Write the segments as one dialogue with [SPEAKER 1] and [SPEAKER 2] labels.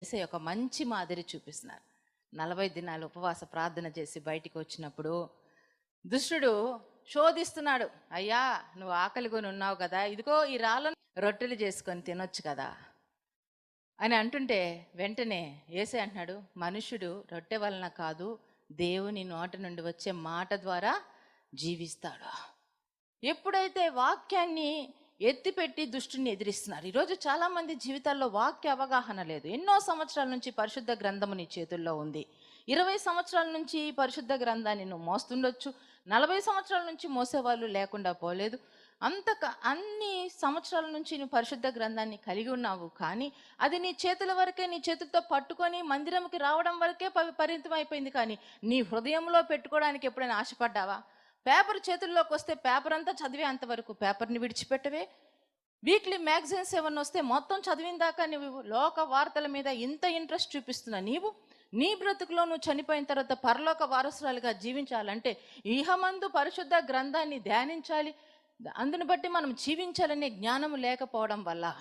[SPEAKER 1] యేసయ్య ఒక మంచి మాదిరి చూపిస్తున్నారు. 40 దినాలు ఉపవాస ప్రార్థన చేసి బయటికి వచ్చినప్పుడు దుష్టుడు శోధిస్తున్నాడు. అయ్యా, నువ్వు ఆకలిగొని ఉన్నావు కదా, ఇదిగో ఈ రాళ్ళను రొట్టెలు చేసుకొని తినొచ్చు కదా అని అంటుంటే వెంటనే యేసయ్య అంటున్నాడు, మనుషుడు రొట్టె వలన కాదు, దేవుని నోట నుండి వచ్చే మాట ద్వారా జీవిస్తాడు. ఎప్పుడైతే వాక్యాన్ని ఎత్తిపెట్టి దుష్టుని ఎదిరిస్తున్నారు. ఈరోజు చాలామంది జీవితాల్లో వాక్య అవగాహన లేదు. ఎన్నో సంవత్సరాల నుంచి పరిశుద్ధ గ్రంథము నీ చేతుల్లో ఉంది. 20 సంవత్సరాల నుంచి ఈ పరిశుద్ధ గ్రంథాన్ని నువ్వు మోస్తుండొచ్చు. 40 సంవత్సరాల నుంచి మోసేవాళ్ళు లేకుండా పోలేదు. అన్ని సంవత్సరాల నుంచి నువ్వు పరిశుద్ధ గ్రంథాన్ని కలిగి ఉన్నావు. కానీ అది నీ చేతుల వరకే, నీ చేతులతో పట్టుకొని మందిరంకి రావడం వరకే పరిమితం అయిపోయింది. కానీ నీ హృదయంలో పెట్టుకోవడానికి ఎప్పుడైనా ఆశపడ్డావా? పేపర్ చేతుల్లోకి వస్తే పేపర్ అంతా చదివే అంతవరకు పేపర్ని విడిచిపెట్టవే. వీక్లీ మ్యాగజైన్స్ ఏమన్నా వస్తే మొత్తం చదివిన దాకా నువ్వు లోక వార్తల మీద ఇంత ఇంట్రెస్ట్ చూపిస్తున్నా నీవు నీ బ్రతుకులో నువ్వు చనిపోయిన తర్వాత పరలోక వారసురాలుగా జీవించాలంటే ఇహమందు పరిశుద్ధ గ్రంథాన్ని ధ్యానించాలి, అందుని బట్టి మనం జీవించాలనే జ్ఞానం లేకపోవడం వల్ల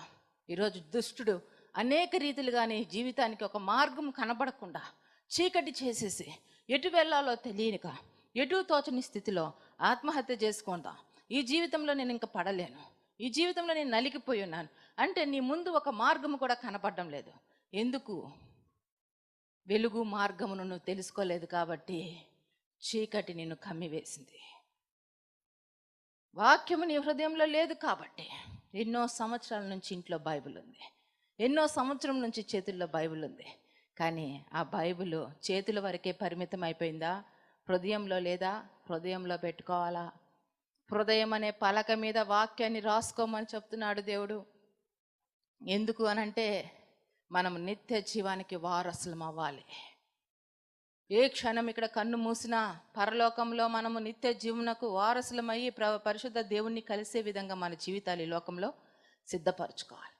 [SPEAKER 1] ఈరోజు దుష్టుడు అనేక రీతిలుగానే జీవితానికి ఒక మార్గం కనబడకుండా చీకటి చేసేసి ఎటు వెళ్ళాలో తెలియక ఎటు తోచని స్థితిలో ఆత్మహత్య చేసుకుందాం, ఈ జీవితంలో నేను ఇంకా పడలేను, ఈ జీవితంలో నేను నలిగిపోయి ఉన్నాను అంటే నీ ముందు ఒక మార్గము కూడా కనపడడం లేదు. ఎందుకు? వెలుగు మార్గమును నువ్వు తెలుసుకోలేదు కాబట్టి చీకటి నిన్ను కమ్మివేసింది. వాక్యము నీ హృదయంలో లేదు కాబట్టి ఎన్నో సంవత్సరాల నుంచి ఇంట్లో బైబిల్ ఉంది, ఎన్నో సంవత్సరం నుంచి చేతుల్లో బైబిల్ ఉంది. కానీ ఆ బైబిల్ చేతుల వరకే పరిమితం అయిపోయిందా? హృదయంలో లేదా? హృదయంలో పెట్టుకోవాలా. హృదయం అనే పలక మీద వాక్యాన్ని రాసుకోమని చెప్తున్నాడు దేవుడు. ఎందుకు అనంటే మనం నిత్య జీవానికి వారసులం అవ్వాలి. ఏ క్షణం ఇక్కడ కన్ను మూసినా పరలోకంలో మనము నిత్య జీవనకు వారసులమయ్యి పరిశుద్ధ దేవుణ్ణి కలిసే విధంగా మన జీవితాలు ఈ లోకంలో సిద్ధపరచుకోవాలి.